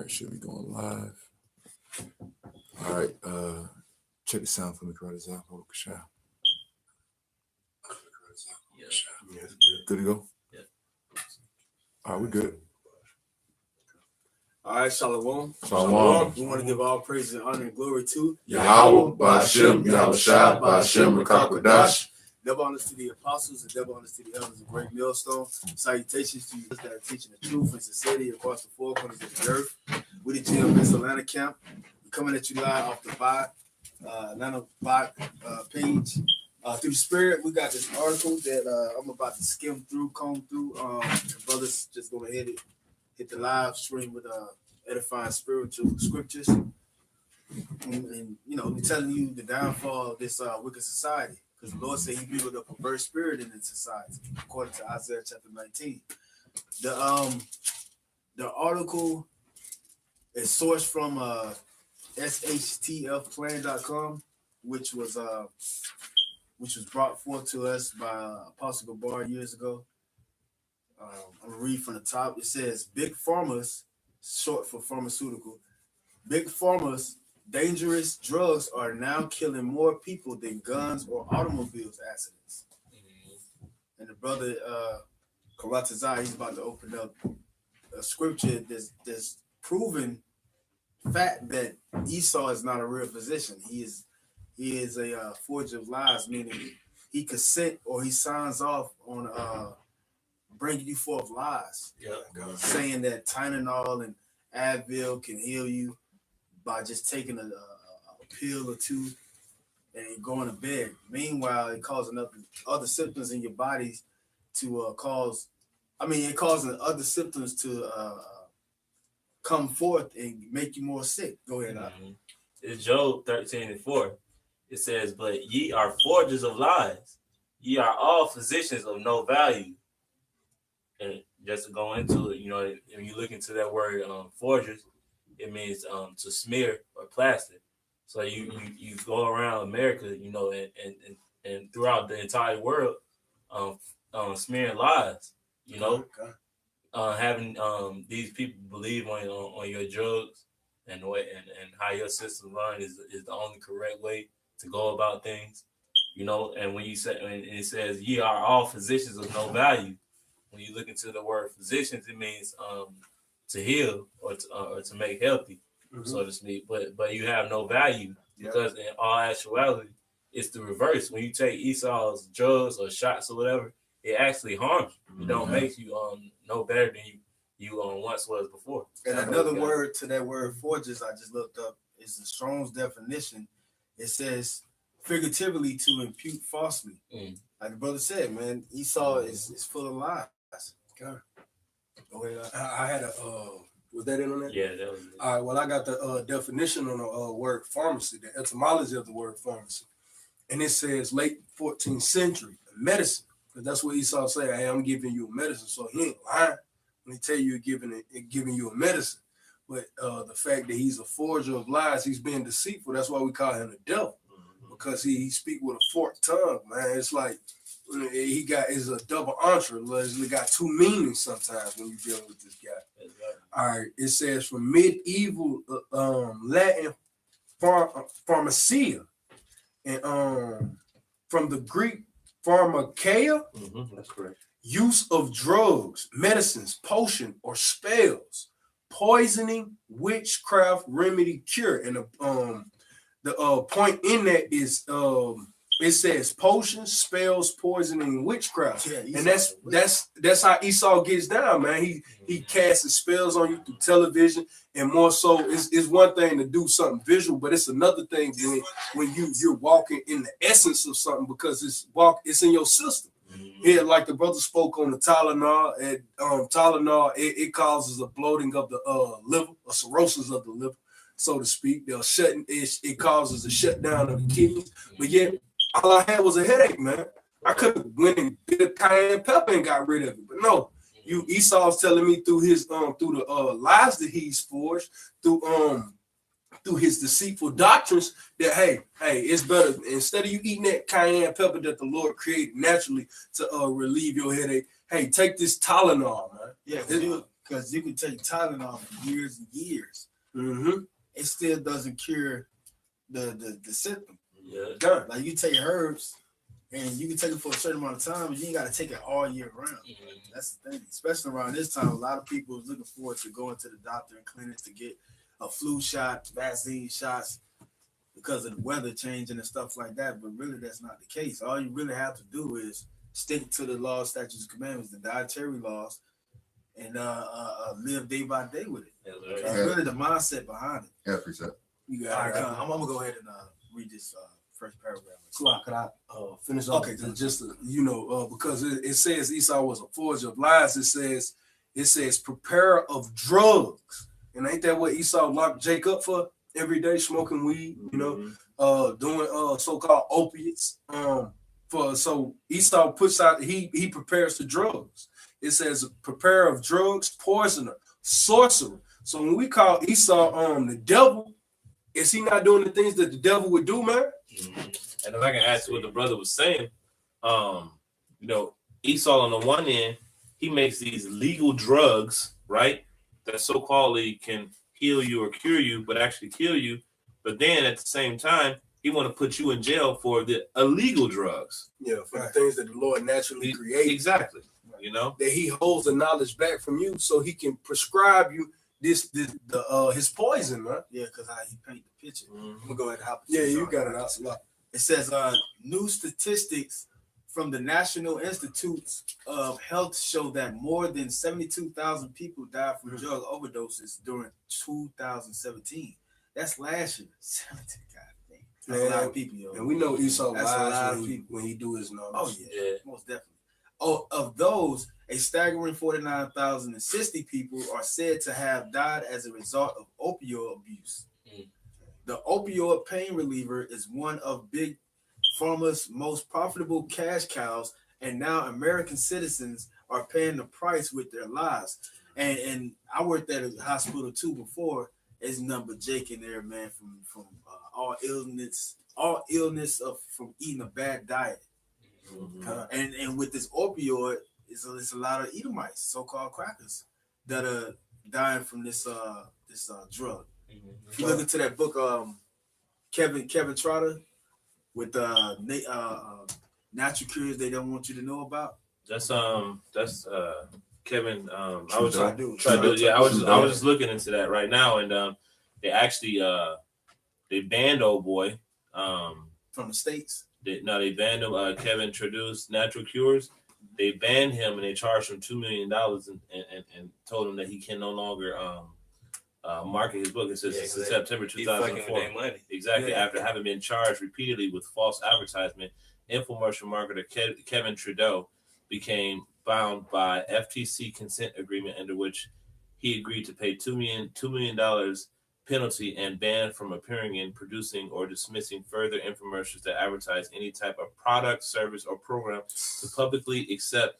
right, should be going live. All right, check the sound for me, Karate Zap. Yeah. Good to go? Yeah. All right, we're good. All right, Shalom. Shalom. We want to give all praise and honor and glory to Yahweh, Ba'ashem, Yahushua, Ba'ashem, Rakakwadash. Double honors to the apostles and double honors to the elders of Great Millstone. Salutations to you that are teaching the truth and sincerity across the four corners of the earth. We're the GMS Atlanta camp. We're coming at you live off the Atlanta bot page. Through the Spirit, we got this article that I'm about to comb through. The brothers just go ahead and hit the live stream with edifying spiritual scriptures. And you know, we're telling you the downfall of this wicked society. Because the Lord said he built up a perverse spirit in its society, according to Isaiah chapter 19. The article is sourced from shtfplan.com, which was brought forth to us by Apostle Gabar years ago. I'm gonna read from the top. It says, "Big Pharma's," short for pharmaceutical. "Big Pharma's dangerous drugs are now killing more people than guns or automobiles accidents." And the brother Karatazai, he's about to open up a scripture that's proven fact that Esau is not a real physician. He is a forger of lies, meaning he consent or he signs off on bringing you forth lies, saying that Tylenol and Advil can heal you by just taking a pill or two and going to bed. Meanwhile, it causing other symptoms in your body to it causing other symptoms to come forth and make you more sick. Go ahead. It's Job 13:4. It says, "But ye are forgers of lies. Ye are all physicians of no value." And just to go into it, you know, when you look into that word forgers, it means to smear or plaster. So you go around America, you know, and throughout the entire world, smearing lies, you know, having these people believe on your drugs and how your system run is the only correct way to go about things, you know. And when it says ye are all physicians of no value, when you look into the word physicians, it means to heal or to make healthy, so to speak. But you have no value because in all actuality, it's the reverse. When you take Esau's drugs or shots or whatever, it actually harms you. It don't make you no better than you once was before. And another word to that word forgers I just looked up is the Strong's definition. It says figuratively to impute falsely. Like the brother said, man, Esau is full of lies. Okay. Go ahead. I had was that in on that? Yeah, that was it. All right, well, I got the definition on the word pharmacy, the etymology of the word pharmacy. And it says late 14th century, medicine. Because that's what Esau said, hey, I'm giving you a medicine. So he ain't lying when he tell you giving you a medicine. But the fact that he's a forger of lies, he's being deceitful. That's why we call him the devil. Because he speak with a forked tongue, man. It's like is a double entendre. He got two meanings sometimes when you're dealing with this guy. All right, it says from medieval Latin pharmacia, and from the Greek pharmakeia. That's correct. Use of drugs, medicines, potion, or spells, poisoning, witchcraft, remedy, cure. And the point in that is it says potions, spells, poisoning, witchcraft. Yeah, and that's how Esau gets down, man. He casts spells on you through television, and more so, it's one thing to do something visual, but it's another thing when you're walking in the essence of something, because it's in your system. Yeah, like the brother spoke on the Tylenol, and Tylenol it causes a bloating of the liver, a cirrhosis of the liver, so to speak. It causes a shutdown of the kidneys, but yet all I had was a headache, man. I could have went and did a cayenne pepper and got rid of it, but no. Esau's telling me through his through the lies that he's forged, through his deceitful doctrines, that hey, it's better, instead of you eating that cayenne pepper that the Lord created naturally to relieve your headache, hey, take this Tylenol, man. Yeah, because you can take Tylenol for years and years. Mm-hmm. It still doesn't cure the symptom. Yeah. Done. Like you take herbs and you can take it for a certain amount of time, but you ain't got to take it all year round. That's the thing. Especially around this time, a lot of people is looking forward to going to the doctor and clinics to get a flu shot, vaccine shots, because of the weather changing and stuff like that. But really, that's not the case. All you really have to do is stick to the laws, statutes, and commandments, the dietary laws, and live day by day with it. That's That's really the mindset behind it. Yeah, appreciate it. You All got right, it. I'm gonna go ahead and read this first paragraph. Could I finish off? Okay, Just because it says Esau was a forger of lies. It says preparer of drugs, and ain't that what Esau locked Jake up for every day, smoking weed? Doing so-called opiates. So Esau puts out he prepares the drugs. It says preparer of drugs, poisoner, sorcerer. So when we call Esau the devil, is he not doing the things that the devil would do, man? And if I can add to what the brother was saying, Esau on the one end, he makes these legal drugs, right? That so-called can heal you or cure you, but actually kill you. But then at the same time, he want to put you in jail for the illegal drugs. Yeah, for the things that the Lord naturally created. Exactly. That he holds the knowledge back from you so he can prescribe you his poison, man. Yeah, because how he paint the picture. I'm gonna go ahead and hop. Yeah, you got it out. It says new statistics from the National Institutes of Health show that more than 72,000 people died from drug overdoses during 2017. That's last year. 17, God damn. That's a lot of people, yo. And we know Esau That's a lot lies of people when he do his numbers. Oh yeah, most definitely. Oh, of those, a staggering 49,060 people are said to have died as a result of opioid abuse. The opioid pain reliever is one of Big Pharma's most profitable cash cows, and now American citizens are paying the price with their lives. And I worked at a hospital too before. There's nothing but Jake in there, man, from all illness from eating a bad diet. And with this opioid, it's a lot of Edomites, so-called crackers, that are dying from this drug. If you look into that book, Kevin Trotter with natural cures they don't want you to know about. That's Kevin. I was just looking into that right now, and they actually they banned old boy from the States. They banned him. Kevin introduced natural cures. They banned him and they charged him $2 million and told him that he can no longer market his book. It says since September 2004. Exactly. Yeah. After having been charged repeatedly with false advertisement, infomercial marketer Kevin Trudeau became bound by FTC consent agreement under which he agreed to pay $2 million penalty and banned from appearing in, producing, or dismissing further infomercials that advertise any type of product, service, or program to publicly accept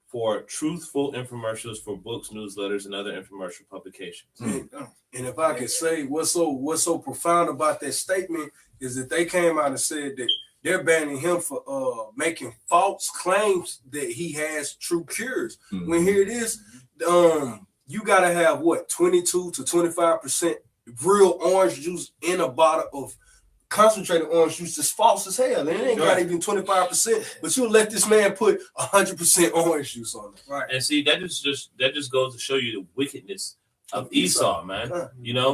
for truthful infomercials for books, newsletters, and other infomercial publications. And if I could say what's so profound about that statement is that they came out and said that they're banning him for making false claims that he has true cures. When here it is, you gotta have 22 to 25% real orange juice in a bottle of concentrated orange juice that's false as hell. And it ain't got even 25%, but you'll let this man put 100% orange juice on it. Right. And see, that just goes to show you the wickedness of Esau, man.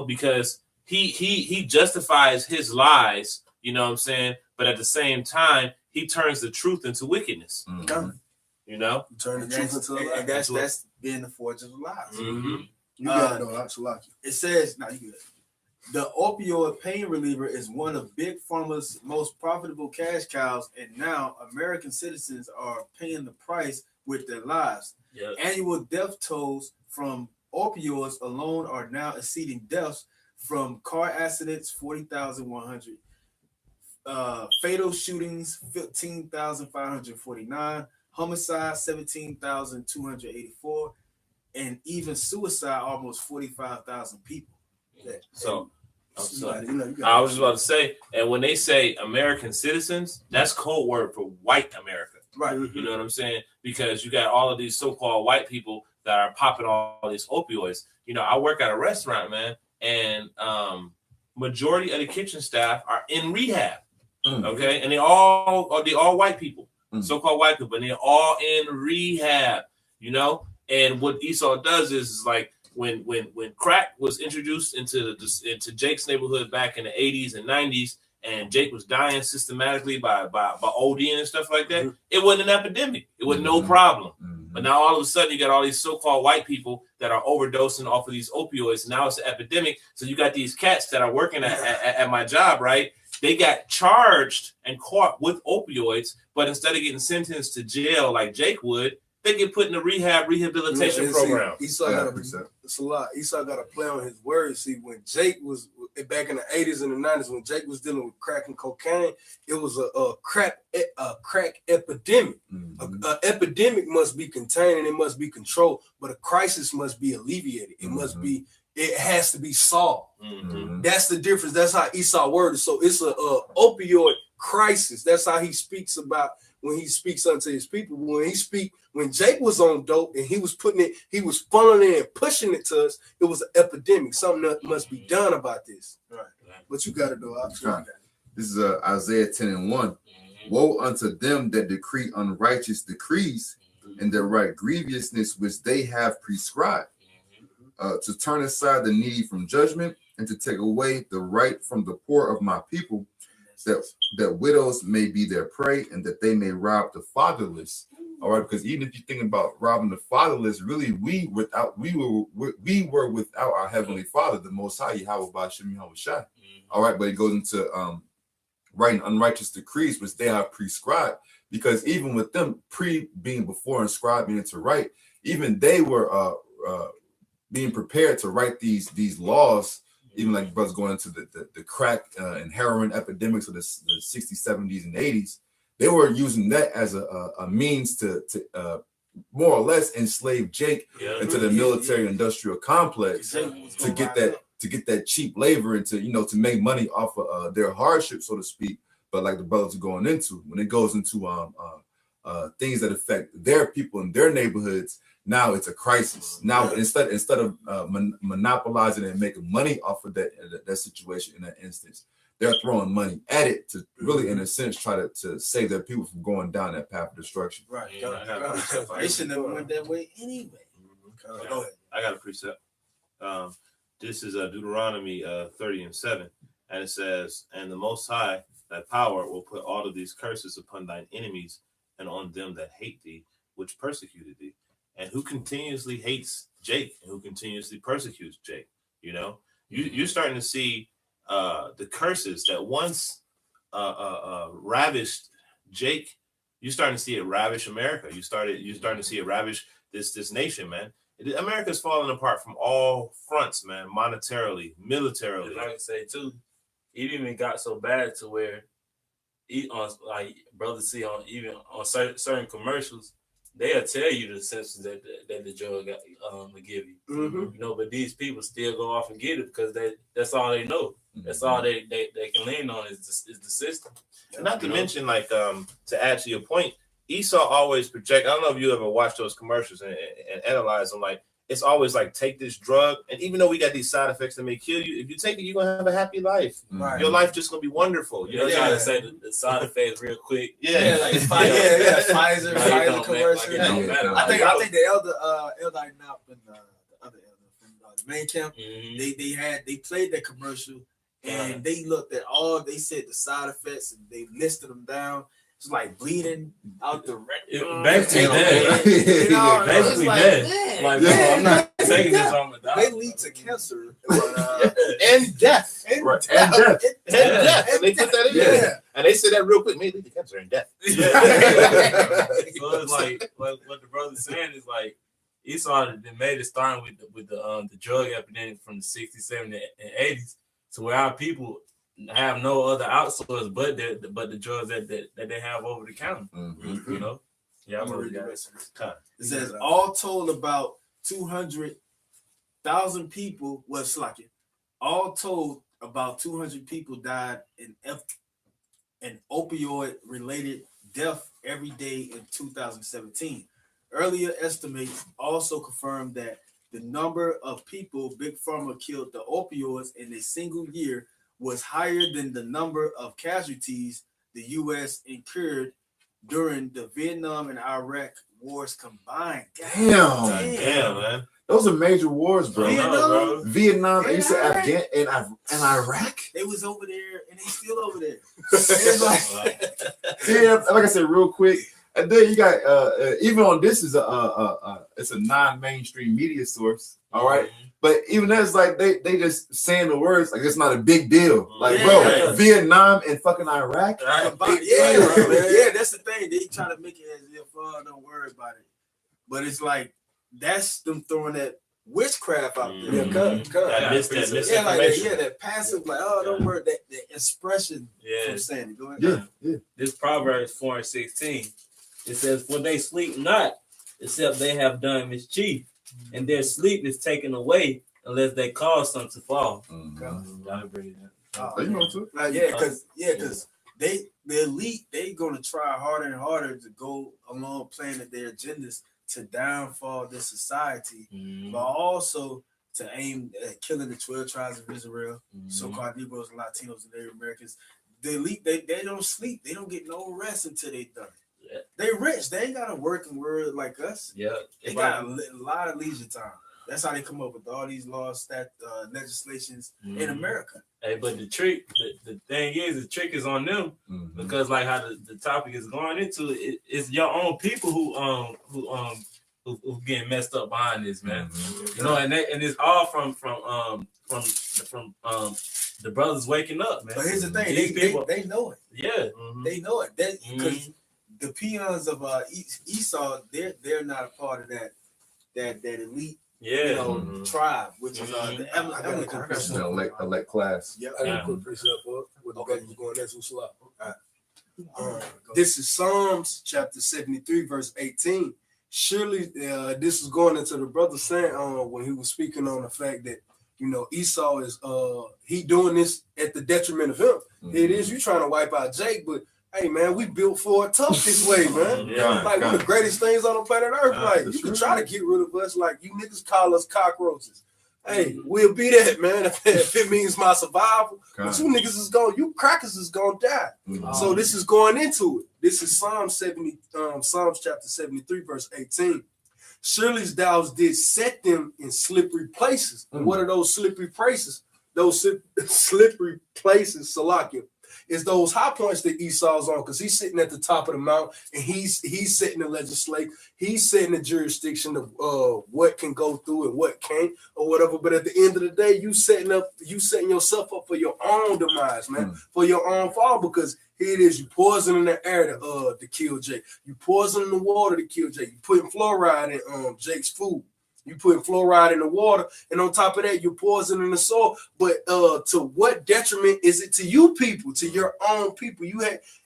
Because he justifies his lies, you know what I'm saying? But at the same time, he turns the truth into wickedness. Turn the truth into a lie. And that's being the forge of the lies. You got it, though. It says, you good. The opioid pain reliever is one of Big Pharma's most profitable cash cows, and now American citizens are paying the price with their lives. Yep. Annual death tolls from opioids alone are now exceeding deaths from car accidents, 40,100. Fatal shootings, 15,549. Homicide, 17,284. And even suicide, almost 45,000 people. So I was just about to say, and when they say American citizens, that's code word for white America. Right. You know what I'm saying? Because you got all of these so-called white people that are popping all these opioids. You know, I work at a restaurant, man, and majority of the kitchen staff are in rehab. Okay, and they all white people, so-called white people, and they're all in rehab. You know, and what Esau does is like when crack was introduced into Jake's neighborhood back in the 80s and 90s, and Jake was dying systematically by ODing and stuff like that, it wasn't an epidemic. It was no problem. But now all of a sudden you got all these so-called white people that are overdosing off of these opioids. Now it's an epidemic. So you got these cats that are working at my job, right? They got charged and caught with opioids, but instead of getting sentenced to jail like Jake would, they get put in a rehabilitation program. Esau it's a lot. Esau got to play on his words. See, when Jake was back in the 80s and the 90s, when Jake was dealing with crack and cocaine, it was a crack epidemic. An epidemic must be contained and it must be controlled, but a crisis must be alleviated. It has to be solved. That's the difference. That's how Esau worded. So it's a opioid crisis. That's how he speaks about when he speaks unto his people. When Jake was on dope and he was funneling it and pushing it to us, it was an epidemic. Something that must be done about this. Right. But you got to do it. This is Isaiah 10:1. Woe unto them that decree unrighteous decrees and that write grievousness which they have prescribed, to turn aside the needy from judgment and to take away the right from the poor of my people, that widows may be their prey and that they may rob the fatherless. All right, because even if you think about robbing the fatherless, really we were without our heavenly Father, the Most High, Yahweh Ba'Shem Yahweh Shai. All right, but it goes into writing unrighteous decrees which they have prescribed, because even with them being before inscribing it to write, even they were being prepared to write these laws. Even like brothers going into the crack and heroin epidemics of the 60s, 70s, and 80s, they were using that as a means to more or less enslave Jake into the military industrial complex to get that cheap labor and to make money off of their hardship, so to speak. But like the brothers are going into, when it goes into things that affect their people in their neighborhoods, now it's a crisis. Now instead of monopolizing and making money off of that situation in that instance, they're throwing money at it to really, in a sense, try to save their people from going down that path of destruction. Right. They should never went that way anyway. Go ahead. I got a precept. This is Deuteronomy 30:7, and it says, "And the Most High, thy power, will put all of these curses upon thine enemies and on them that hate thee, which persecuted thee." And who continuously hates Jake and who continuously persecutes Jake? You're starting to see the curses that once ravished Jake. You're starting to see it ravish America. You're starting to see it ravish this nation, man. America's falling apart from all fronts, man. Monetarily, militarily. Like I say too, it even got so bad to where, brothers see on certain commercials, they'll tell you the sentences that the drug will give you. But these people still go off and get it because that's all they know. That's all they can lean on is the system. And not to mention, like, to add to your point, Esau always project. I don't know if you ever watched those commercials and analyze them. Like, it's always like, take this drug, and even though we got these side effects that may kill you, if you take it, you're gonna have a happy life. Right. Your life just gonna be wonderful. You trying to say the side effects real quick. Like Pfizer commercial. I think the elder Knapp and the other elder from the main camp, they played that commercial and they looked at they said the side effects and they listed them down. It's like bleeding out the basically dead. Basically dead. Like, bro, I'm not taking this on the doctor. They lead to cancer and death. And death. And they put that in there. And they said that real quick. May lead to cancer and death. So it's like what the brother's saying is like Esau made it starting with the drug epidemic from the 60s, 70s, and 80s to where our people have no other outsource but the drugs that they have over the counter. Yeah, it says all told about 200,000 people was slacking. All told about 200 people died in an opioid related death every day in 2017. Earlier estimates also confirmed that the number of people Big Pharma killed the opioids in a single year was higher than the number of casualties the U.S. incurred during the Vietnam and Iraq wars combined. Damn, man. Those are major wars, bro. Vietnam, and you said Afghan and Iraq. They was over there, and they still over there. It's like, yeah, like I said, real quick. And then you got even on this is it's a non-mainstream media source, all right. But even that's like they just saying the words like it's not a big deal. Like, bro, Vietnam and fucking Iraq. Yeah, that's the thing. They try to make it as if don't worry about it. But it's like that's them throwing that witchcraft out there. That passive, like, don't worry, that expression from saying it. Go ahead. Yeah. This Proverbs 4:16. It says, "For they sleep not, except they have done mischief, and their sleep is taken away unless they cause some to fall." Because the elite, they gonna try harder and harder to go along planning their agendas to downfall this society, but also to aim at killing the 12 tribes of Israel, so-called Negroes and Latinos and Native Americans. The elite, they don't sleep. They don't get no rest until they done. Yeah. They rich. They ain't got a working world like us. Yeah, they got a lot of leisure time. That's how they come up with all these laws, legislations in America. Hey, but the trick, the thing is, the trick is on them because, like how the topic is going into it, it's your own people who getting messed up behind this, man. You know, and it's all from the brothers waking up, man. But here's the thing, they know it. Yeah, they know it. Because the peons of Esau, they're not a part of that elite. Tribe, which is the elect class. Yep. I got a quick precept for what the brother was going there. This is Psalms chapter 73, verse 18. Surely, this is going into the brother saying when he was speaking on the fact that Esau is he doing this at the detriment of him. It is you trying to wipe out Jake, but hey man, we built for it tough this way, man. One of the greatest things on the planet Earth. Like you can try to get rid of us, like you niggas call us cockroaches. Hey, we'll be that, man. If it means my survival, but you niggas is you crackers is gonna die. So this is going into it. This is Psalms chapter 73, verse 18. Surely thou did set them in slippery places. And what are those slippery places? Those slippery places, Salakia, is those high points that Esau's on, because he's sitting at the top of the mountain and he's setting the legislation, he's setting the jurisdiction of what can go through and what can't or whatever. But at the end of the day, you setting yourself up for your own demise, man, for your own fall, because here it is, you poisoning the air to kill Jake, you poisoning the water to kill Jake, you putting fluoride in Jake's food. You putting fluoride in the water, and on top of that, you're poisoning the soil. But to what detriment is it to you people, to your own people?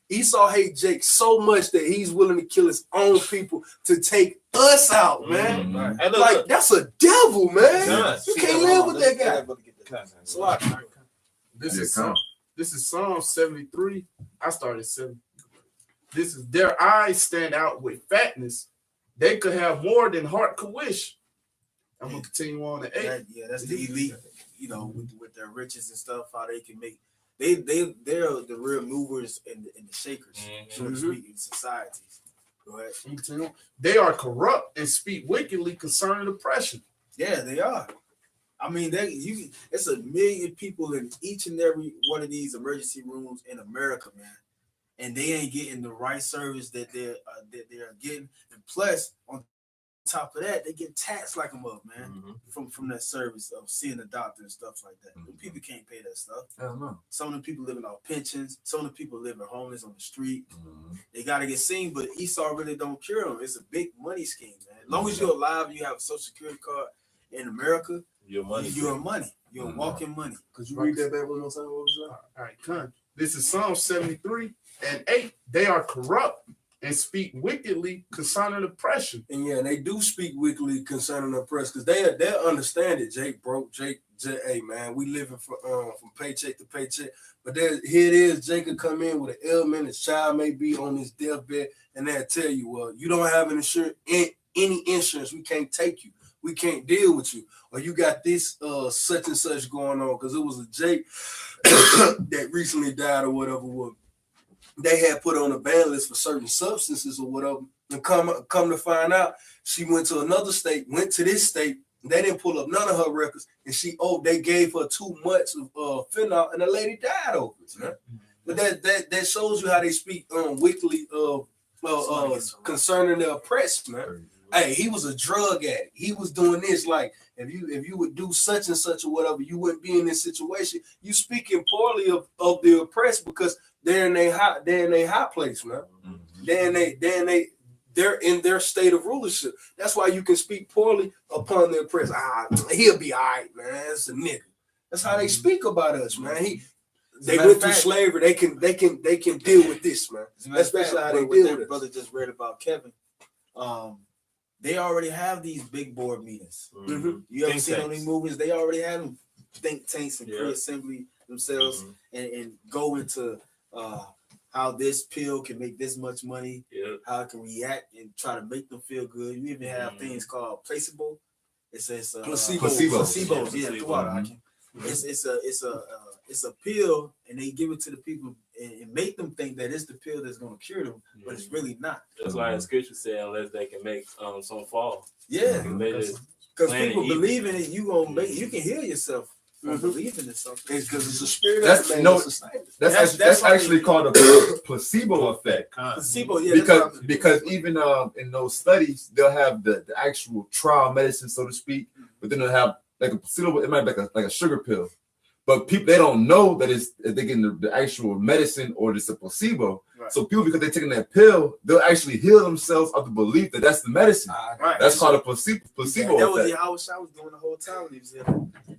Esau hate Jake so much that he's willing to kill his own people to take us out, man. Like that's a devil, man. You can't live with that guy. This is Psalm 73. I started 7. This is their eyes stand out with fatness. They could have more than heart could wish. I'm gonna continue on to 8. That's the elite, with their riches and stuff. How they can make they're the real movers and the shakers, so to speak, in societies. Go ahead. Continue. They are corrupt and speak wickedly concerning oppression. Yeah, they are. I mean, it's 1 million people in each and every one of these emergency rooms in America, man, and they ain't getting the right service that they are getting, and plus on top of that, they get taxed like a mug, man, from that service of seeing a doctor and stuff like that. People can't pay that stuff. I don't know. Some of the people living off pensions. Some of the people living homeless on the street. They got to get seen, but Esau really don't cure them. It's a big money scheme, man. As long as you're alive and you have a Social Security card in America, you're money. You're walking money. Could you read that back one more time? What was that? All right, come. This is Psalm 73 and 8. They are corrupt and speak wickedly concerning oppression. And they do speak wickedly concerning oppression, because they understand it. Jake broke. Jake, hey man, we living from paycheck to paycheck. But here it is. Jake could come in with an ailment. His child may be on his deathbed, and they'll tell you, well, you don't have an any insurance. We can't take you. We can't deal with you. Or you got this such and such going on, because it was a Jake that recently died or whatever. They had put on a ban list for certain substances or whatever. And come to find out, she went to another state, went to this state. They didn't pull up none of her records, and they gave her too much of fentanyl, and the lady died over it, man. But that shows you how they speak weekly concerning the oppressed, man. Hey, he was a drug addict. He was doing this. Like, if you would do such and such or whatever, you wouldn't be in this situation. You speaking poorly of the oppressed, because they're in a high place, man. They're in their state of rulership. That's why you can speak poorly upon the oppressed. He'll be all right, man. It's a nigga. That's how they speak about us, man. They went through slavery. They can deal with this, man. Especially how they deal with it. Brother just read about Kevin. They already have these big board meetings. Mm-hmm. You ever seen on these movies? They already have them think tanks and pre-assembly themselves and go into how this pill can make this much money, how it can react and try to make them feel good. You even have things called placebo. It says placebos. It's a pill, and they give it to the people and make them think that it's the pill that's going to cure them, but it's really not. That's why the scripture said, unless they can make some fall. Yeah, because people believe in it, you can heal yourself from believing in something. Because it's a spirit. That's actually called a placebo effect. Placebo, yeah. Because even in those studies, they'll have the actual trial medicine, so to speak, but then they'll have like a placebo. It might be like a sugar pill. But people, they don't know that they're getting the actual medicine or it's a placebo. Right. So people, because they're taking that pill, they'll actually heal themselves of the belief that that's the medicine. Right. That's called a placebo effect. That was I was doing the whole time when he was here.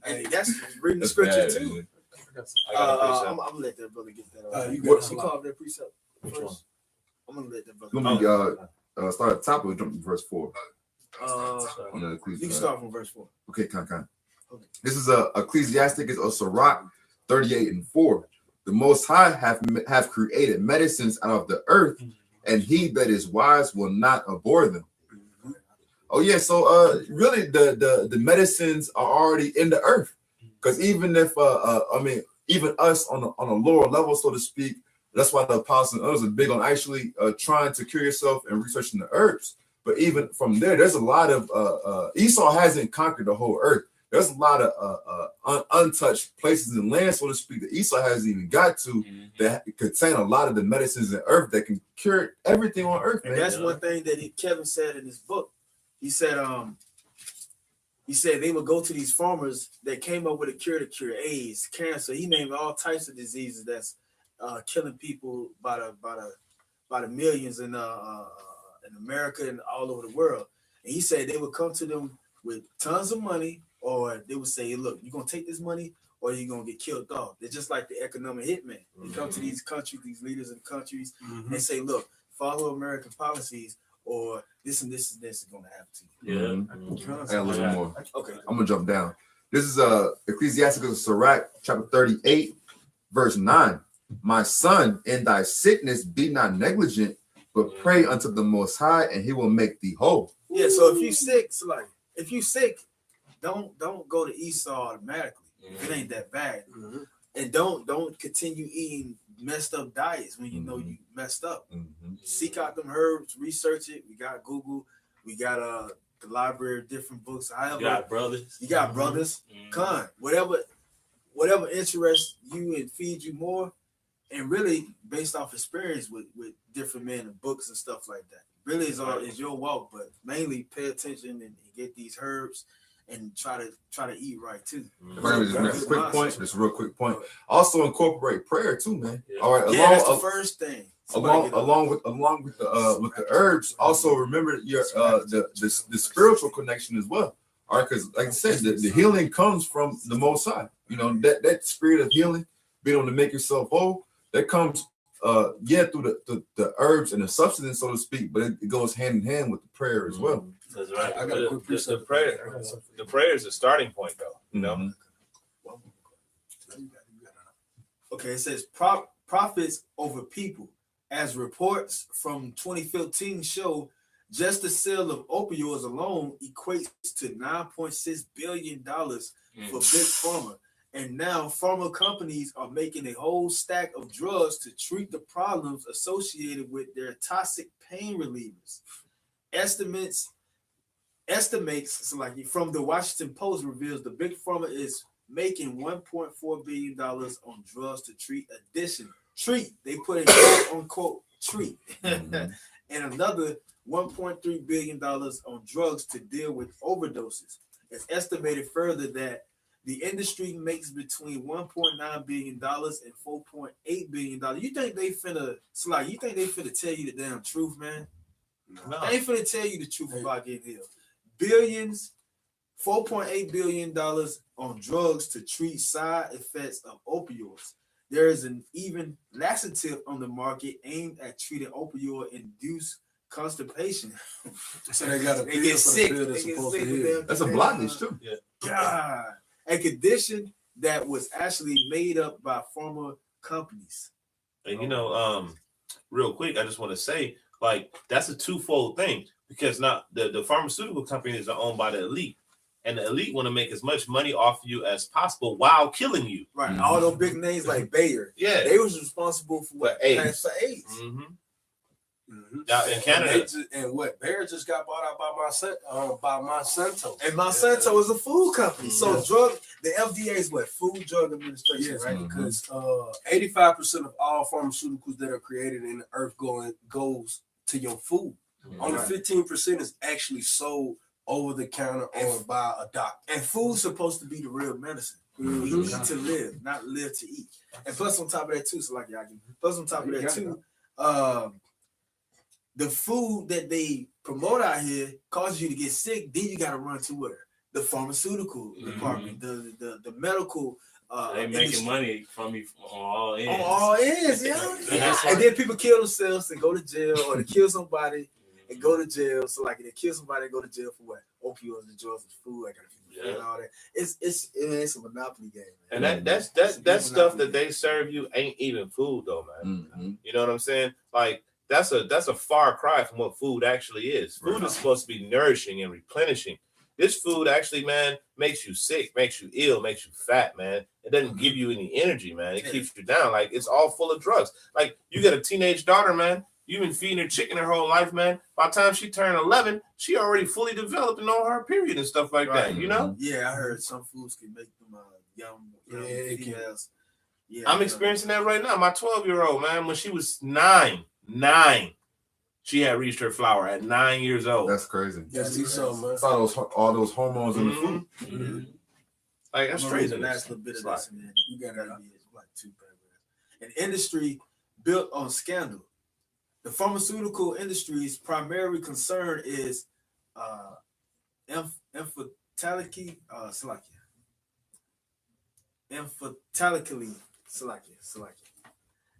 Hey, that's reading the scripture too. I'm gonna let that brother get that. You call that precept first. I'm gonna let that brother. Start at the top or jump to verse 4. You can start from verse 4. Okay, kind. Okay. This is Ecclesiasticus of Sirach 38:4. The Most High have created medicines out of the earth, and he that is wise will not abhor them. Oh yeah, so really the medicines are already in the earth, because even if even us on a lower level, so to speak, that's why the apostles and others are big on actually trying to cure yourself and researching the herbs. But even from there's a lot of Esau hasn't conquered the whole earth. There's a lot of untouched places and land, so to speak, that Esau hasn't even got to that contain a lot of the medicines in earth that can cure everything on earth. And that's one thing that Kevin said in his book. He said they would go to these farmers that came up with a cure to cure AIDS, cancer. He named all types of diseases that's killing people by the millions in America and all over the world. And he said they would come to them with tons of money, or they would say, look, you're going to take this money or you're going to get killed off. They're just like the economic hitman. They come to these countries, these leaders in countries, and they say, look, follow American policies or this and this and this is going to happen to you. I got a little more. Okay. I'm going to jump down. This is Ecclesiasticus of Sirach, chapter 38, verse 9. My son, in thy sickness be not negligent, but pray unto the Most High, and he will make thee whole. Yeah, so if you sick, don't go to Esau automatically. It ain't that bad. And don't continue eating messed up diets when you know you messed up. Seek out them herbs, research it. We got Google, we got the library of different books. You got brothers. Con, whatever interests you and feeds you more, and really based off experience with different men and books and stuff like that. Really is your walk, but mainly pay attention and get these herbs and try to eat right too. If I can just make a real quick point. Also incorporate prayer too, man. All right, that's the first thing. Along with the herbs, also remember your the spiritual connection as well. All right, because like I said, the healing comes from the Most High. You know, that spirit of healing, being able to make yourself whole, that comes through the herbs and the substance, so to speak, but it goes hand in hand with the prayer as well. That's right. I got a quick the prayer. The prayer is a starting point, though. You know. Okay, it says profits over people, as reports from 2015 show Just the sale of opioids alone equates to $9.6 billion for big pharma. And now pharma companies are making a whole stack of drugs to treat the problems associated with their toxic pain relievers. Estimates like from the Washington Post reveals the big pharma is making $1.4 billion on drugs to treat addiction. Treat, they put a quote unquote treat. And another $1.3 billion on drugs to deal with overdoses. It's estimated further that the industry makes between $1.9 billion and $4.8 billion. You think they finna tell you the damn truth, man? No. They ain't finna tell you the truth about getting ill. Billions, $4.8 billion on drugs to treat side effects of opioids. There is an even laxative on the market aimed at treating opioid-induced constipation. So they got They get sick. They get sick. That's a blockage too. Yeah. God, a condition that was actually made up by pharma companies. And real quick, I just want to say, like, that's a twofold thing, because now the pharmaceutical companies are owned by the elite, and the elite want to make as much money off of you as possible while killing you. Right. All those big names like Bayer. Yeah. They was responsible for what? AIDS. For AIDS. Now in Canada, Bayer just got bought out by Monsanto. And Monsanto is a food company. So the FDA is what? Food Drug Administration, Yes, right? Because 85% of all pharmaceuticals that are created in the earth goes to your food. Only 15% is actually sold over the counter or by a doctor. And food's supposed to be the real medicine. We eat to live, not live to eat. And plus on top of that too, the food that they promote out here causes you to get sick. Then you got to run to where? The pharmaceutical department, the medical. They making money from you on all ends. On all ends, yeah. And then people kill themselves and go to jail, or they kill somebody and go to jail. So like they kill somebody and go to jail for what? Opioids and drugs and food. And all that. It's a monopoly game, man. and that stuff that they serve you ain't even food though, man. You know what I'm saying? Like that's a far cry from what food actually is. Food is supposed to be nourishing and replenishing. This food actually, man, makes you sick, makes you ill, makes you fat, man. It doesn't give you any energy, man. It keeps you down. Like, it's all full of drugs. Like, you got a teenage daughter, man. You've been feeding her chicken her whole life, man. By the time she turned 11, she already fully developed and on her period and stuff like that, you know? Yeah, I heard some foods can make them young females. Yeah, I'm experiencing that right now. My 12-year-old, man, when she was nine, she had reached her flower at 9 years old. That's crazy. That's so, man. It's all those hormones in the food. Like, that's crazy. Last little bit of this, and then you got to be like 2 paragraphs. An industry built on scandal. The pharmaceutical industry's primary concern is infertility,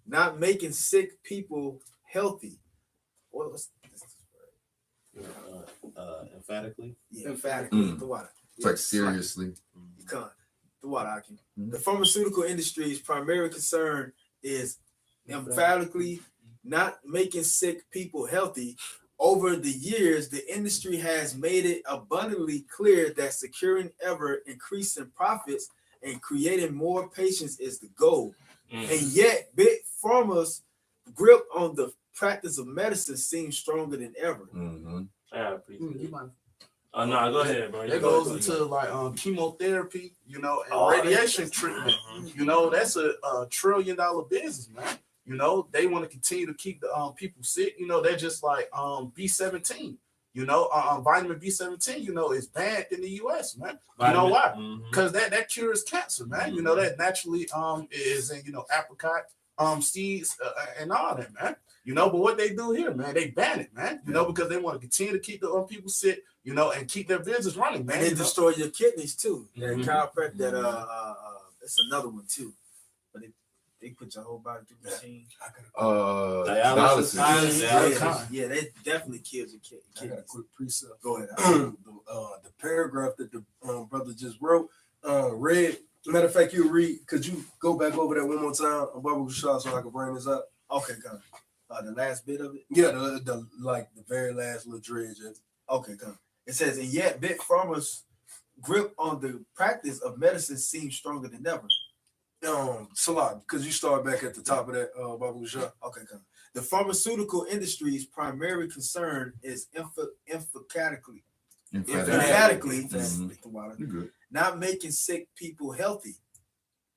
not making sick people healthy. What was this? Emphatically? Yeah, emphatically. It's like seriously. The pharmaceutical industry's primary concern is emphatically not making sick people healthy. Over the years, the industry has made it abundantly clear that securing ever increasing profits and creating more patients is the goal. And yet, big pharma's grip on the practice of medicine seems stronger than ever. I appreciate it. Oh no, go ahead, bro. It goes into like chemotherapy, and radiation treatment. That's a $1 trillion business, man. They want to continue to keep the people sick. They're just like B17. Vitamin B17, is banned in the U.S., man. You know why? Because that cures cancer, man. That naturally is in apricot seeds and all that, man. But what they do here, man, they ban it, man. Because they want to continue to keep the people sick, and keep their business running, man. And they destroy your kidneys too. That chiropractic, it's another one too. But they put your whole body through the machine. Dialysis. Yeah, they definitely kills your kidneys. I got a quick precept. Go ahead. The paragraph that the brother just wrote, read. Matter of fact, you read. Could you go back over that one more time, Barbara Shaw, so I can bring this up? Okay, go The last bit of it. Yeah, the very last little dredge. Okay, come. It says, and yet big pharma's grip on the practice of medicine seems stronger than ever. Salah, because you start back at the top of that, Babu Shah. Okay, come. The pharmaceutical industry's primary concern is emphatically, not making sick people healthy.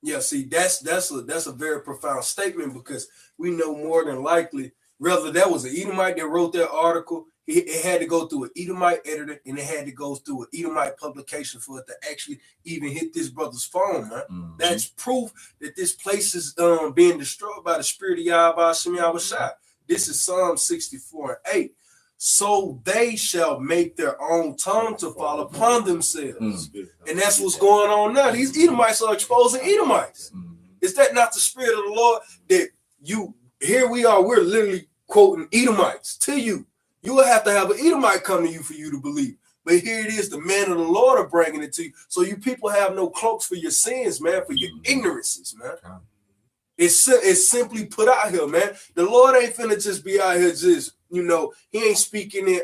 Yeah, see, that's a very profound statement, because we know more than likely, whether that was an Edomite that wrote that article, it had to go through an Edomite editor, and it had to go through an Edomite publication for it to actually even hit this brother's phone, man. Mm-hmm. That's proof that this place is being destroyed by the spirit of Yahweh Shem Yahushua. This is Psalm 64:8. So they shall make their own tongue to fall upon themselves. Mm-hmm. And that's what's going on now. These Edomites are exposing Edomites. Mm-hmm. Is that not the spirit of the Lord that here we are, we're literally quoting Edomites to you. You will have to have an Edomite come to you for you to believe. But here it is, the man of the Lord are bringing it to you. So you people have no cloaks for your sins, man, for your ignorances, man. It's simply put out here, man. The Lord ain't finna just be out here just, he ain't speaking in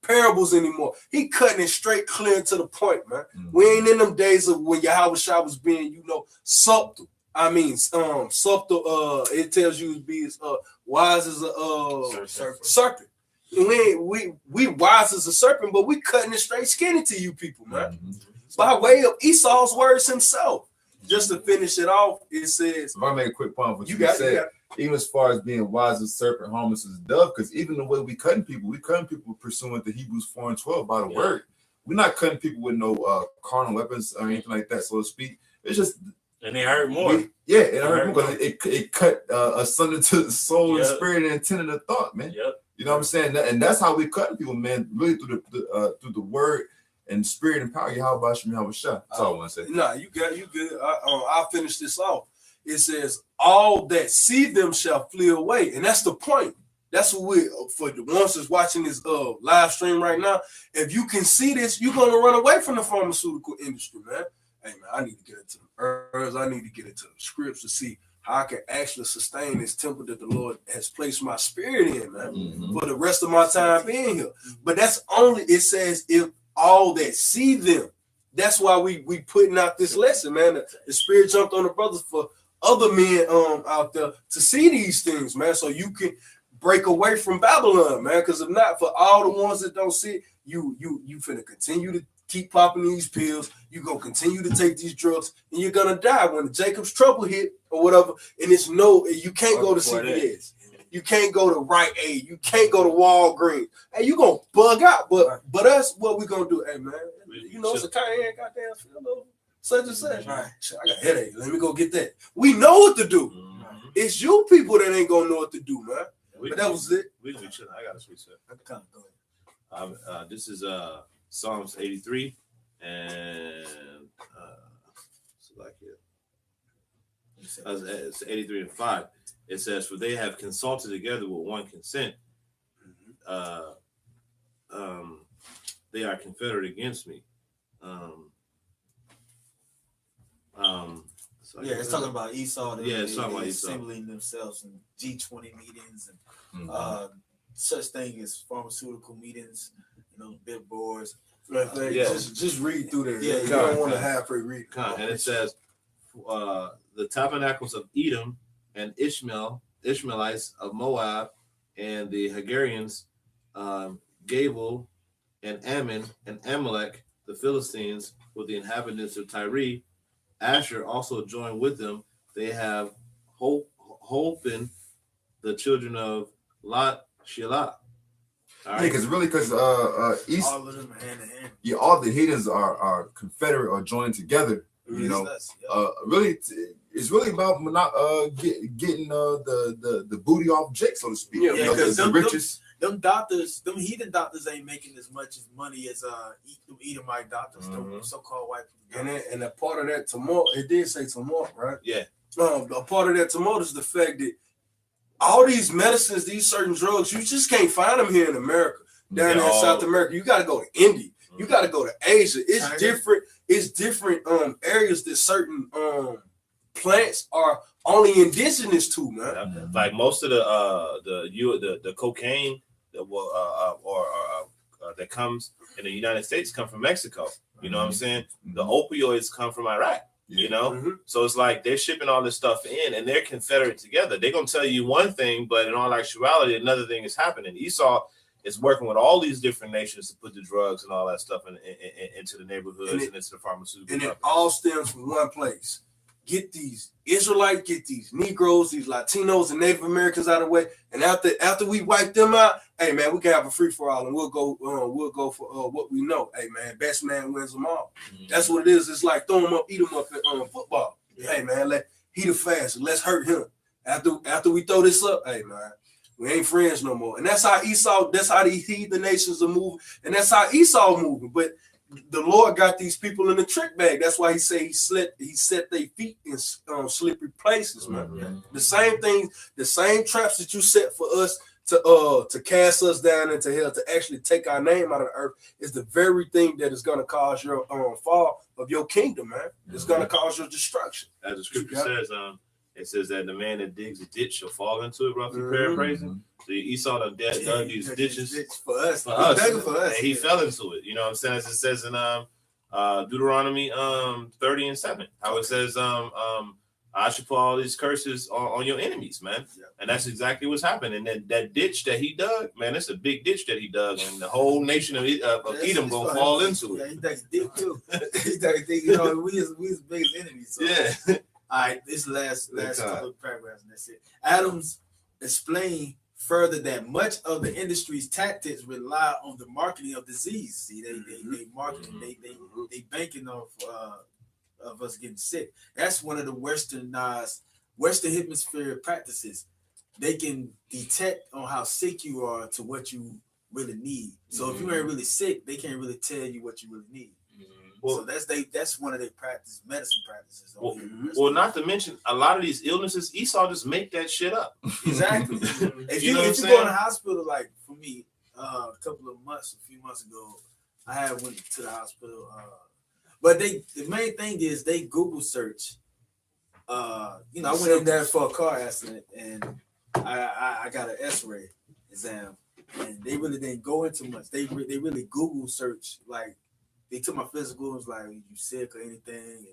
parables anymore. He cutting it straight clear to the point, man. Mm-hmm. We ain't in them days of when Yahweh Shah was being, subtle. I mean, subtle, it tells you to be as wise as a serpent. We wise as a serpent, but we cutting it straight skinny to you people, man. Mm-hmm. By way of Esau's words himself. Just to finish it off, it says. If I make a quick point of what you said, even as far as being wise as a serpent, harmless as a dove, because even the way we cutting people pursuant to Hebrews 4:12 by the word. We're not cutting people with no carnal weapons or anything like that, so to speak. It's just. And they hurt more. It hurt more because it cut asunder to the soul and spirit and intent of the thought, man. Yep. You know what I'm saying? And that's how we cutting people, man. Really through the word and spirit and power. How about you? That's all I want to say. Nah, you good. I'll finish this off. It says, "All that see them shall flee away," and that's the point. That's what we for the ones that's watching this live stream right now. If you can see this, you're gonna run away from the pharmaceutical industry, man. Hey man, I need to get into the herbs. I need to get into the scripts to see how I can actually sustain this temple that the Lord has placed my spirit in, man, for the rest of my time being here. But that's only, it says, if all that see them. That's why we putting out this lesson, man. The spirit jumped on the brothers for other men out there to see these things, man, so you can break away from Babylon, man. Because if not, for all the ones that don't see it, you finna continue to keep popping these pills. You're going to continue to take these drugs, and you're going to die when Jacob's trouble hit or whatever. And it's you can't go to CVS. You can't go to Rite Aid. You can't go to Walgreens. Hey, you're going to bug out. But us, what we going to do? Hey, man, it's a cayenne goddamn feel such and such. Right. I got a headache. Let me go get that. We know what to do. Mm-hmm. It's you people that ain't going to know what to do, man. But that was it. We can be chilling. I got a sweet set. Go ahead. This is Psalms 83 and it's 83 and 5. It says, "For they have consulted together with one consent. They are confederate against me." It's talking about Esau. It's talking about Esau assembling themselves in G20 meetings and such thing as pharmaceutical meetings, billboards. Just read through there. You don't want to halfway read. And it says, "The tabernacles of Edom and Ishmaelites of Moab, and the Hagarians, Gabel and Ammon and Amalek, the Philistines, with the inhabitants of Tyre. Asher also joined with them. They have holpen the children of Lot Shelah." Because all of them hand in hand. Yeah, all the heathens are confederate or joined together. Really, it's really about not getting the booty off Jake, so to speak. The riches. Them heathen doctors ain't making as much money as them Edomite doctors, them so-called white people. And a part of that tumult, it did say tumult, right? Yeah. A part of that tumult is the fact that all these medicines, these certain drugs, you just can't find them here in America. Down in South America, you got to go to India. You got to go to Asia. It's different. It's different areas that certain plants are only indigenous to, man. Yeah. Like most of the cocaine that will that comes in the United States come from Mexico. You know what I'm saying? The opioids come from Iraq. You know, so it's like they're shipping all this stuff in, and they're confederate together. They're gonna tell you one thing, but in all actuality, another thing is happening. Esau is working with all these different nations to put the drugs and all that stuff into the neighborhoods and into the pharmaceutical. And it all stems from one place. Get these Israelites, get these Negroes, these Latinos, and Native Americans out of the way. And after we wipe them out, hey man, we can have a free for all, and we'll go for what we know. Hey man, best man wins them all. That's what it is. It's like throw them up, eat them up in football. Hey man, he the fastest. Let's hurt him. After we throw this up, hey man, we ain't friends no more. And that's how Esau. That's how these heathen nations are moving, and that's how Esau moving. But the Lord got these people in the trick bag. That's why he say he set their feet in slippery places, man. The same thing, the same traps that you set for us to cast us down into hell, to actually take our name out of the earth, is the very thing that is going to cause your fall of your kingdom, man. It's going to cause your destruction. As the scripture says, it says that the man that digs a ditch shall fall into it, roughly paraphrasing. So Esau done dug these ditches for us. And he fell into it. You know what I'm saying? As it says in Deuteronomy 30 and 7, how it says, I should put all these curses on your enemies, man. Yeah. And that's exactly what's happening. And that ditch that he dug, man, it's a big ditch that he dug, and the whole nation of Edom gonna fall into it. Yeah, he dug a deep too. He dug a deep. You know, we as big as enemies. So. Yeah. All right, this last couple of paragraphs, and that's it. Adams explained further that much of the industry's tactics rely on the marketing of disease. See, they marketing, they banking off of us getting sick. That's one of the Western hemisphere practices. They can detect on how sick you are to what you really need. So if you ain't really sick, they can't really tell you what you really need. Well, so that's one of their medicine practices. Well, not to mention a lot of these illnesses, Esau just make that shit up. Exactly. if you go in the hospital, like for me, a few months ago, I went to the hospital. But the main thing is they Google search. I went in there for a car accident, and I got an X-ray exam, and they really didn't go into much. They really Google search, like. They took my physical, it was like, you sick or anything?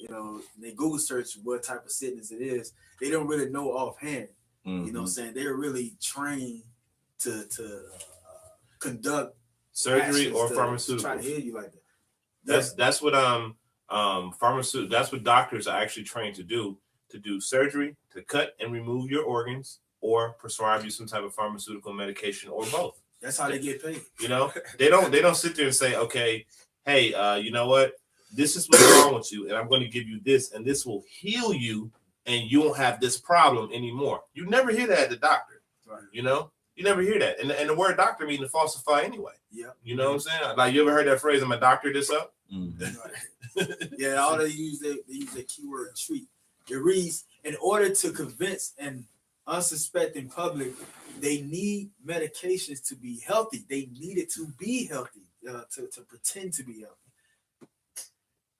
And, they Google search what type of sickness it is. They don't really know offhand. You know what I'm saying? They're really trained to conduct surgery or pharmaceutical. Try to hear you like that. That's what pharmaceutical. That's what doctors are actually trained to do surgery, to cut and remove your organs, or prescribe you some type of pharmaceutical medication, or both. That's how they get paid. They don't sit there and say, okay, hey, you know what? This is what's wrong with you, and I'm going to give you this, and this will heal you, and you won't have this problem anymore. You never hear that at the doctor. Right. You never hear that. And the word doctor means to falsify anyway. Yeah. You know what I'm saying? Like, you ever heard that phrase, I'm a doctor this up? Yeah, all they use the keyword treat. It reads, in order to convince an unsuspecting public, they need medications to be healthy. They need it to be healthy, to pretend to be healthy.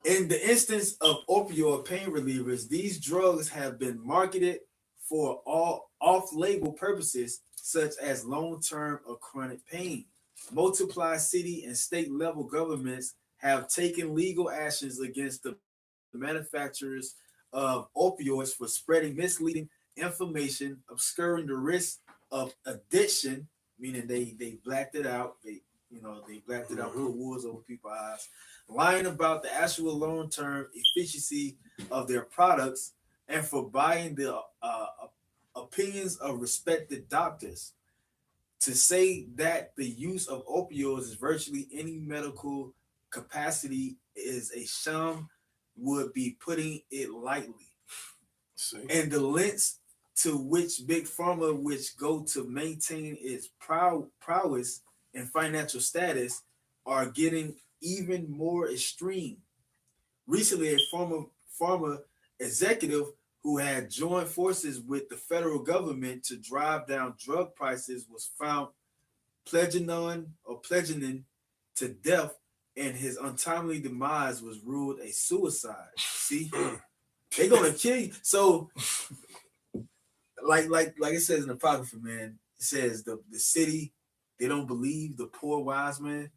In the instance of opioid pain relievers, these drugs have been marketed for all off-label purposes, such as long-term or chronic pain. Multiple city and state level governments have taken legal actions against the manufacturers of opioids for spreading misleading information, obscuring the risk of addiction, meaning they blacked it out. They blacked it out, put woods over people's eyes, lying about the actual long-term efficiency of their products, and for buying the opinions of respected doctors. To say that the use of opioids is virtually any medical capacity is a sham would be putting it lightly. And the lengths to which big pharma, which go to maintain its prowess and financial status, are getting even more extreme. Recently, a pharma executive who had joined forces with the federal government to drive down drug prices was found pledging to death, and his untimely demise was ruled a suicide. See, They're gonna kill you. So, like it says in the Apocrypha, man. It says the city, they don't believe the poor wise man,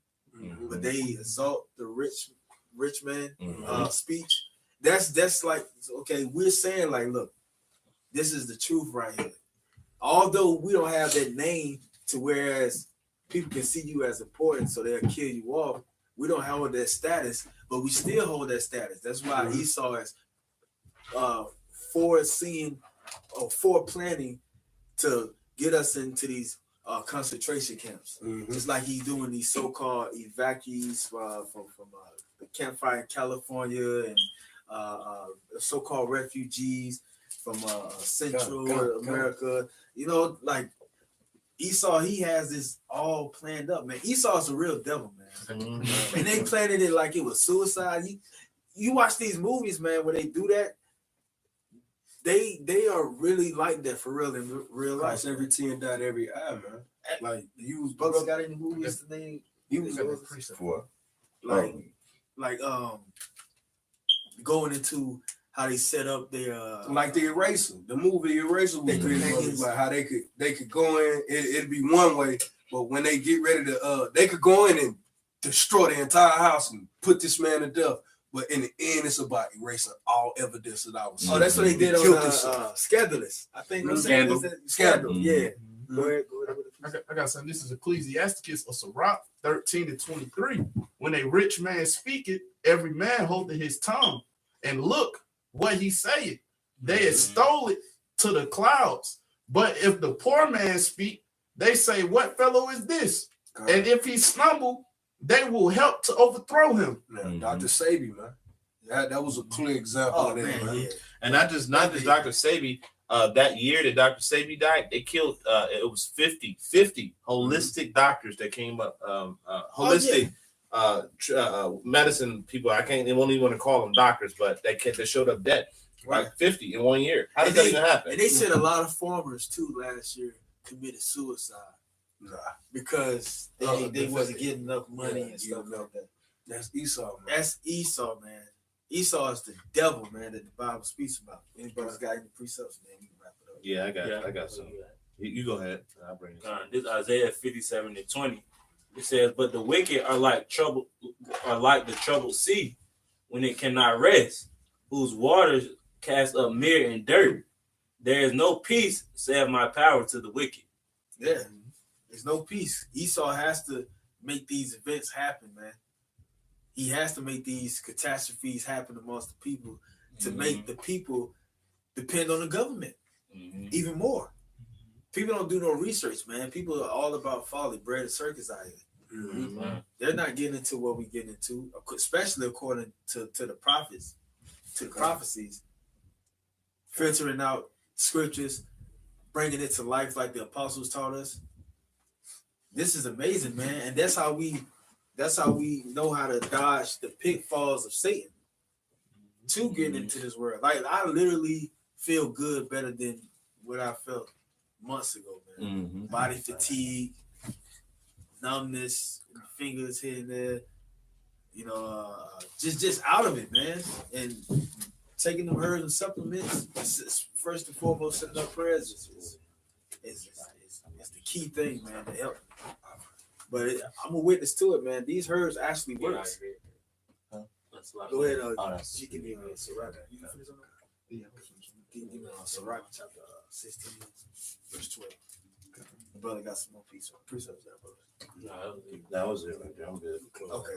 but they exalt the rich man speech. That's like, okay, we're saying like, look, this is the truth right here. Although we don't have that name to whereas people can see you as important, so they'll kill you off. We don't hold that status, but we still hold that status. That's why Esau is foreseeing or foreplanning to get us into these concentration camps. It's like he's doing these so-called evacuees from the campfire in California and so-called refugees from Central America. You know, like Esau, he has this all planned up, man. Esau's a real devil, man. And they planned it like it was suicide. You watch these movies, man, where they do that. They are really like that for real in real life. Every 10 died every eye, man. Like you was Bucks got any movies today? He was for like going into how they set up their like the Eraser, the movie Eraser was pretty like how they could go in. It'd be one way, but when they get ready to they could go in and destroy the entire house and put this man to death. But in the end, it's about erasing all evidence that I was. Oh, that's what they did on Scandalous. I think Scandal. Yeah. Go ahead. I got something. This is Ecclesiasticus of Sirach 13-23. When a rich man speaketh, every man holdeth his tongue, and look what he saith. They extol it to the clouds. But if the poor man speak, they say, what fellow is this? And if he stumble, they will help to overthrow him. Dr. Sabi, man. That was a clear example of that, man. Yeah. And not just Dr. Sabi. That year that Dr. Sabi died, they killed. It was 50 holistic doctors that came up. Holistic medicine people. They won't even want to call them doctors, but they showed up dead. Right. Like 50 in 1 year. How did that even happen? And they said a lot of farmers too last year committed suicide. Because they wasn't getting enough money and stuff like that. That's Esau, man. That's Esau, man. Esau is the devil, man, that the Bible speaks about. Anybody's got any precepts, man, you can wrap it up. Yeah, I got some. You go ahead. I'll bring it. This Isaiah 57:20. It says, "But the wicked are like the troubled sea, when it cannot rest, whose waters cast up mire and dirt. There is no peace, save my power to the wicked." Yeah. There's no peace. Esau has to make these events happen, man. He has to make these catastrophes happen amongst the people to make the people depend on the government even more. People don't do no research, man. People are all about folly, bread and circus out here. They're not getting into what we get into, especially according to the prophets, to the prophecies, filtering out scriptures, bringing it to life like the apostles taught us. This is amazing, man, and that's how we know how to dodge the pitfalls of Satan to get into this world. Like I literally feel good better than what I felt months ago, man. Body fatigue, numbness, fingers here and there, you know, just out of it, man. And taking them herbs and supplements, first and foremost, setting up prayers is the key thing, man, to help. But I'm a witness to it, man. These herbs actually work. Go ahead, you can give me Sirach. You can finish on that? Yeah. Give me Sirach chapter 16, verse 12. My brother got some more precepts there, brother. That was it right there. I'm good. Okay,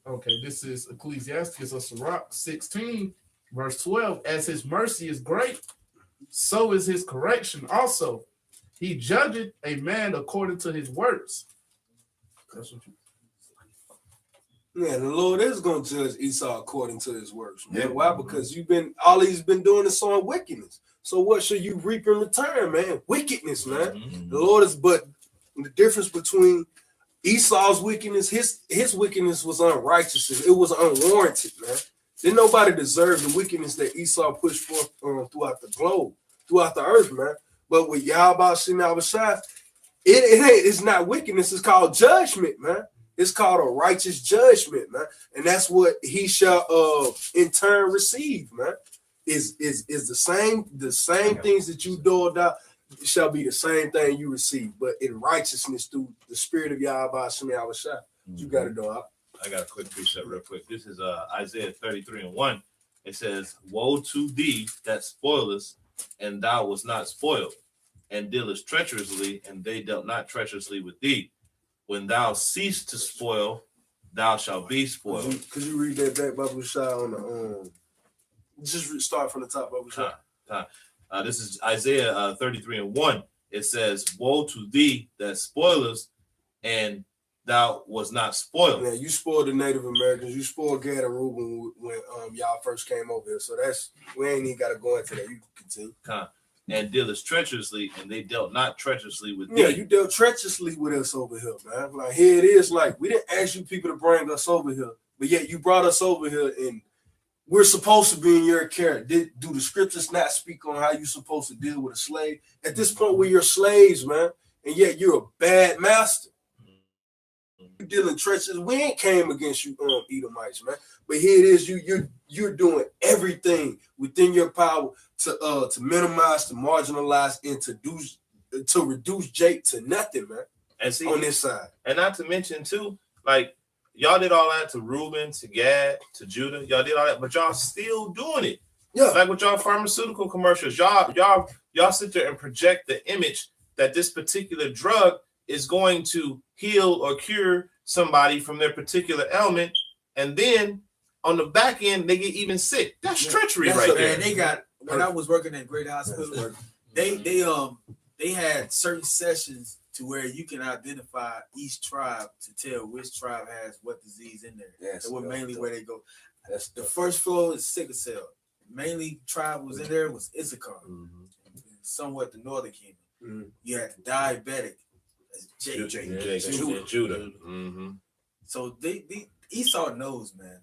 Okay, this is Ecclesiasticus of Sirach 16, verse 12. As his mercy is great, so is his correction also. He judgeth a man according to his works. That's what the Lord is going to judge Esau according to his works. Man. Yeah. Why? Because all he's been doing is sowing wickedness. So what should you reap in return, man? Wickedness, man. The Lord is, but the difference between Esau's wickedness, his wickedness was unrighteous. It was unwarranted, man. Didn't nobody deserve the wickedness that Esau pushed forth throughout the globe, throughout the earth, man. But with Yahweh Shem Yahushua, it's not wickedness, it's called judgment, man. It's called a righteous judgment, man. And that's what he shall in turn receive, man. Is the same things that you doled out shall be the same thing you receive, but in righteousness through the spirit of Yahweh Shem Yahushua. You got to know out. I got a quick precept real quick. This is Isaiah 33:1. It says, "Woe to thee that spoilest, and thou was not spoiled, and dealest treacherously, and they dealt not treacherously with thee. When thou cease to spoil, thou shalt be spoiled." Could you read that back, Baba Shah, on the just start from the top, Baba Shah. This is Isaiah 33:1. It says, "Woe to thee that spoilest, and thou was not spoiled." Yeah, you spoiled the Native Americans. You spoiled Gad and Reuben when y'all first came over here. So we ain't even got to go into that. You can continue. And dealest treacherously, and they dealt not treacherously with thee. Yeah, you dealt treacherously with us over here, man. Like, here it is. Like, we didn't ask you people to bring us over here, but yet you brought us over here, and we're supposed to be in your care. Do the scriptures not speak on how you're supposed to deal with a slave? At this point, we're your slaves, man, and yet you're a bad master. You dealing treacherous. We ain't came against you, Edomites, man. But here it is. You're doing everything within your power to minimize, to marginalize, and to reduce Jake to nothing, man. And see, on this side, and not to mention too, like, y'all did all that to Reuben, to Gad, to Judah. Y'all did all that, but y'all still doing it. Yeah. Like with y'all pharmaceutical commercials, y'all sit there and project the image that this particular drug is going to heal or cure somebody from their particular ailment, and then on the back end they get even sick. That's treachery right there. And they got, when I was working at Great Hospital, they had certain sessions to where you can identify each tribe to tell which tribe has what disease in there. Yes, and mainly where they go. That's the first floor is sickle cell. Mainly tribe was in there was Issachar, somewhat the Northern Kingdom. You had the diabetic, Judah. So they Esau knows, man,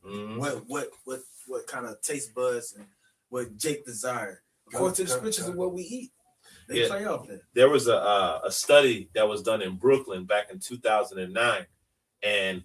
what kind of taste buds and what Jake desired. According to the scriptures of what we eat. They play off that. There was a study that was done in Brooklyn back in 2009, and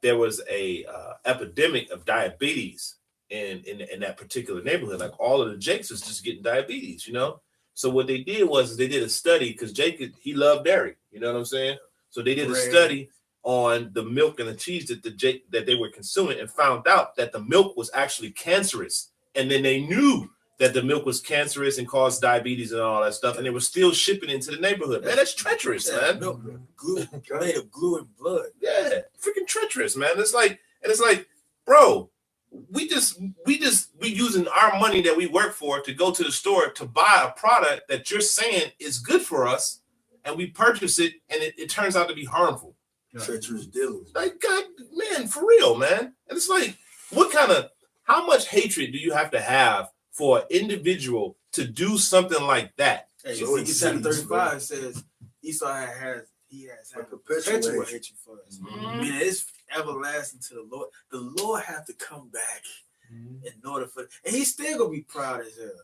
there was a epidemic of diabetes in that particular neighborhood. Like, all of the Jakes was just getting diabetes, you know. So what they did was they did a study, because Jake, he loved dairy, you know what I'm saying? So they did a study on the milk and the cheese that they were consuming, and found out that the milk was actually cancerous. And then they knew that the milk was cancerous and caused diabetes and all that stuff, and they were still shipping into the neighborhood. Man, that's treacherous, man. Milk, made of glue and blood. Yeah, freaking treacherous, man. It's like, bro, we using our money that we work for to go to the store to buy a product that you're saying is good for us, and we purchase it, and it turns out to be harmful. Treacherous dealings. Like, God, man, for real, man. And it's like, how much hatred do you have to have for an individual to do something like that? Hey, so Ezekiel 35 says Esau has had perpetual hatred for us. I mean, it's everlasting to the Lord. The Lord have to come back in order for, and he's still gonna be proud as hell.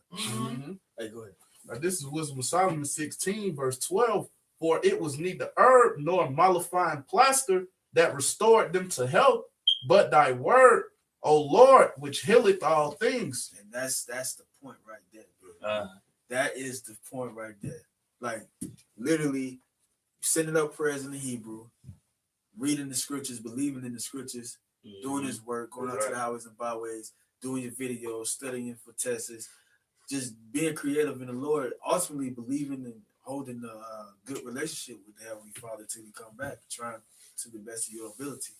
Hey, go ahead. Now, this is Wisdom of Solomon 16, verse 12. For it was neither herb nor mollifying plaster that restored them to health, but thy word, O Lord, which healeth all things. And that's the point right there, bro. That is the point right there. Like, literally sending up prayers in the Hebrew, reading the scriptures, believing in the scriptures, doing his work, going out to the highways and byways, doing your videos, studying for tests, just being creative in the Lord, ultimately believing and holding a good relationship with the Heavenly Father till you come back, trying to the best of your ability.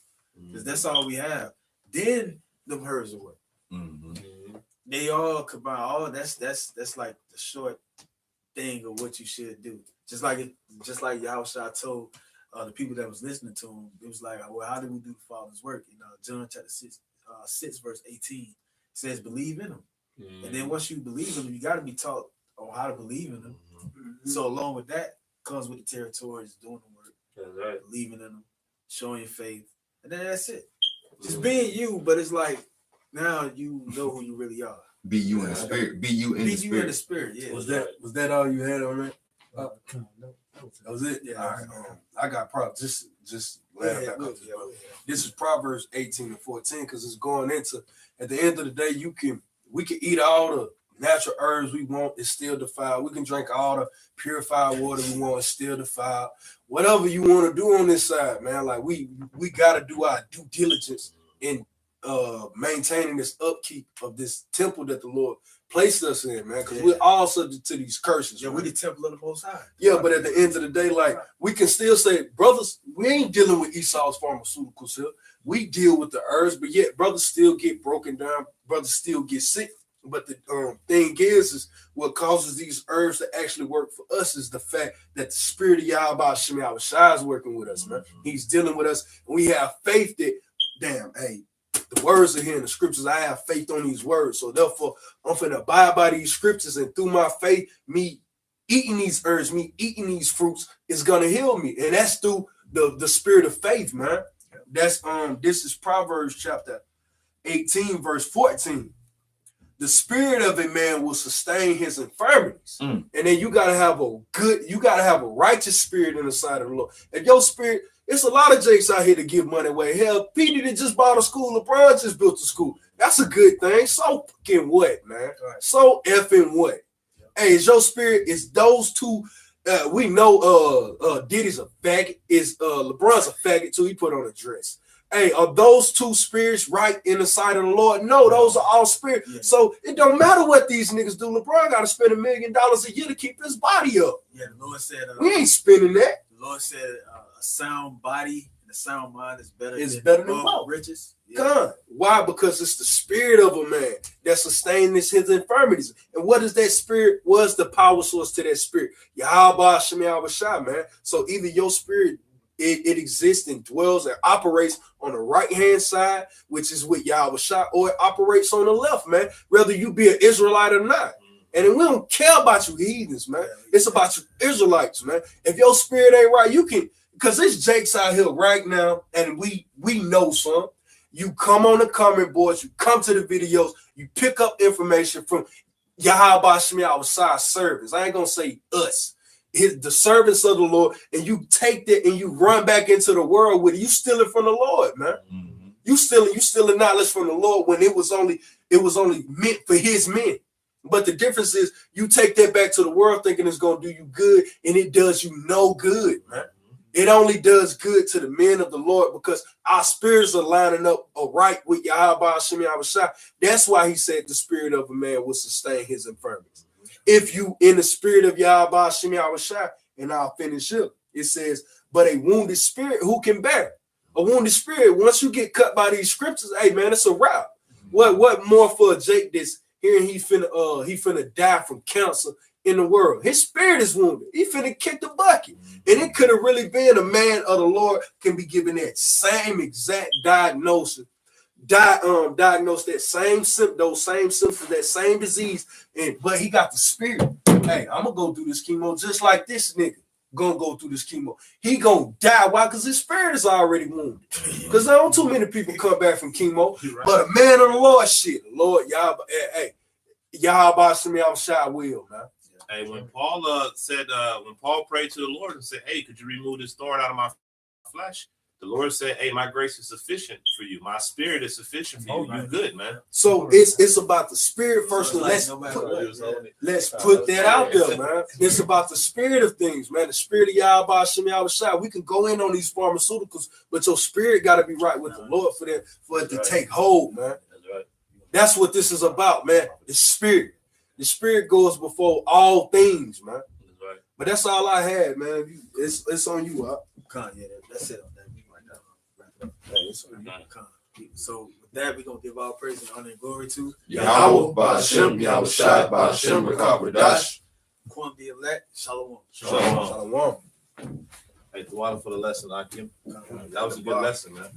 Because that's all we have. Then them herbs will work. They all combine. All that's like the short thing of what you should do. Just like Yahushua told the people that was listening to him, it was like, well, how do we do the Father's work? In John chapter 6 verse 18, it says, believe in him. And then once you believe in him, you got to be taught on how to believe in him. So along with that comes with the territories, doing the work, believing in them, showing your faith, and then that's it. Just being you, but it's like now you know who you really are. Be you in the spirit. Be you in the spirit. Be you in the spirit. Yeah. Was that all you had on that? No. That was it. Yeah. All right. I got props. just land back up. This is Proverbs 18:14 because it's going into, at the end of the day, we can eat all the natural herbs we want, it's still defiled. We can drink all the purified water we want, it's still defiled. Whatever you want to do on this side, man, like we got to do our due diligence in maintaining this upkeep of this temple that the Lord placed us in, man, because we're all subject to these curses. Yeah, we're the temple of the Most High. Yeah, but at the end of the day, like, we can still say, brothers, we ain't dealing with Esau's pharmaceuticals here. We deal with the herbs, but yet brothers still get broken down, brothers still get sick. But the thing is what causes these herbs to actually work for us is the fact that the spirit of Yahweh Shem Yahushua is working with us, man. He's dealing with us, and we have faith that, damn, hey, the words are here in the scriptures. I have faith on these words. So therefore, I'm finna abide by these scriptures, and through my faith, me eating these herbs, me eating these fruits is gonna heal me. And that's through the spirit of faith, man. That's this is Proverbs chapter 18, verse 14. The spirit of a man will sustain his infirmities. And then you gotta have a righteous spirit in the sight of the Lord. If your spirit, it's a lot of jakes out here to give money away. Hell, Petey that just bought a school, LeBron just built a school. That's a good thing. So fucking what, man? So effing what? Hey, is your spirit, is those two, we know Diddy's a faggot, is LeBron's a faggot too, he put on a dress. Hey, are those two spirits right in the sight of the Lord? No, those are all spirits. Yeah. So it don't matter what these niggas do. LeBron got to spend $1 million a year to keep his body up. Yeah, the Lord said we ain't spending that. The Lord said a sound body and a sound mind is better than wealth. Riches. Yeah. God. Why? Because it's the spirit of a man that sustains his infirmities. And what is that spirit? What's the power source to that spirit? Yahweh Shem Yahushua, man. So either your spirit, it exists and dwells and operates on the right-hand side, which is with Yahushua, or it operates on the left, man, whether you be an Israelite or not. And then we don't care about you heathens, man. It's about you Israelites, man. If your spirit ain't right, you can, because there's jakes out here right now, and we know some. You come on the comment boards, you come to the videos, you pick up information from Yahweh Shem Yahushua servants. I ain't going to say us. The servants of the Lord, and you take that and you run back into the world with it. You stealing from the Lord, man. You stealing knowledge from the Lord when it was only meant for his men. But the difference is you take that back to the world thinking it's gonna do you good, and it does you no good, man. It only does good to the men of the Lord because our spirits are lining up right with Yahweh Shem Yahushua. That's why he said the spirit of a man will sustain his infirmities. If you in the spirit of Yahweh Shem Yahushua, and I'll finish up, it says, but a wounded spirit, who can bear? A wounded spirit, once you get cut by these scriptures, hey man, it's a wrap. What more for a Jake that's hearing he finna die from cancer in the world? His spirit is wounded. He finna kick the bucket. And it could have really been a man of the Lord can be given that same exact diagnosis. Diagnose that those same symptoms, that same disease, but he got the spirit. Hey, I'm gonna go through this chemo just like this nigga gonna go through this chemo. He gonna die. Why? Because his spirit is already wounded. Because there aren't too many people come back from chemo. Right. But a man of the Lord, shit, Lord, Yahweh Shem Yahushua will, man. Hey, when Paul prayed to the Lord and said, "Hey, could you remove this thorn out of my flesh?" The Lord said, "Hey, my grace is sufficient for you. My spirit is sufficient for you. You good, man." So it's about the spirit first. So let's put that out there, man. It's about the spirit of things, man. The spirit of Yahweh Shem Yahushua. We can go in on these pharmaceuticals, but your spirit got to be right with the Lord for it to take hold, man. That's what this is about, man. The spirit. The spirit goes before all things, man. But that's all I had, man. It's on you, huh? Yeah, that's it on that. So with that, we're gonna give all praise and honor and glory to Yahweh Ba'Shem Yahushua Ba'Shem Rakabradash. Kwam the elect. Shalom. Shalom. Hey, the water for the lesson, Akim. That was a good lesson, man.